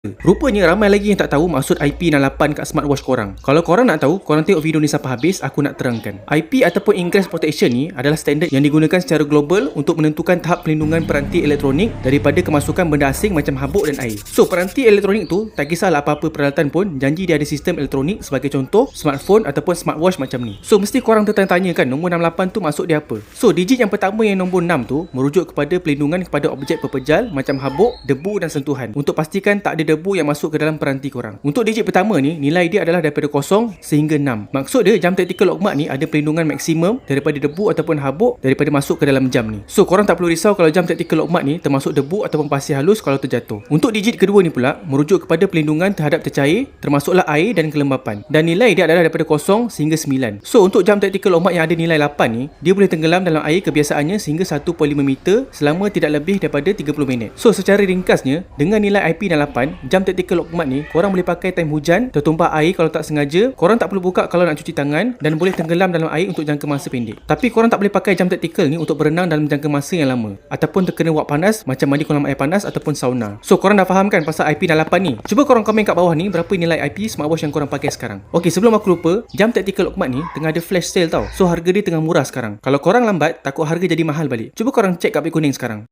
Rupanya ramai lagi yang tak tahu maksud IP68 kat smartwatch korang. Kalau korang nak tahu, korang tengok video ni sampai habis, aku nak terangkan. IP ataupun Ingress Protection ni adalah standard yang digunakan secara global untuk menentukan tahap pelindungan peranti elektronik daripada kemasukan benda asing macam habuk dan air. So, peranti elektronik tu, tak kisahlah apa-apa peralatan pun, janji dia ada sistem elektronik sebagai contoh, smartphone ataupun smartwatch macam ni. So, mesti korang tertanya-tanya kan, nombor 68 tu maksud dia apa? So, digit yang pertama yang nombor 6 tu, merujuk kepada pelindungan kepada objek pepejal macam habuk, debu dan sentuhan. Untuk pastikan tak ada debu yang masuk ke dalam peranti korang. Untuk digit pertama ni, nilai dia adalah daripada 0 sehingga 6. Maksud dia, jam tactical lockmark ni ada pelindungan maksimum daripada debu ataupun habuk daripada masuk ke dalam jam ni. So, korang tak perlu risau kalau jam tactical lockmark ni termasuk debu ataupun pasir halus kalau terjatuh. Untuk digit kedua ni pula, merujuk kepada pelindungan terhadap tercair, termasuklah air dan kelembapan. Dan nilai dia adalah daripada 0 sehingga 9. So, untuk jam tactical lockmark yang ada nilai 8 ni, dia boleh tenggelam dalam air kebiasaannya sehingga 1.5 meter selama tidak lebih daripada 30 minit. So, secara ringkasnya, dengan nilai IP68, jam tactical lockmark ni, korang boleh pakai time hujan, tertumpah air kalau tak sengaja, korang tak perlu buka kalau nak cuci tangan, dan boleh tenggelam dalam air untuk jangka masa pendek. Tapi korang tak boleh pakai jam tactical ni untuk berenang dalam jangka masa yang lama, ataupun terkena wap panas macam mandi kolam air panas ataupun sauna. So, korang dah faham kan pasal IP68 ni? Cuba korang komen kat bawah ni berapa nilai IP smartwatch yang korang pakai sekarang. Okey, sebelum aku lupa, jam tactical lockmark ni tengah ada flash sale tau. So, harga dia tengah murah sekarang. Kalau korang lambat, takut harga jadi mahal balik. Cuba korang cek kat Bit Kuning sekarang.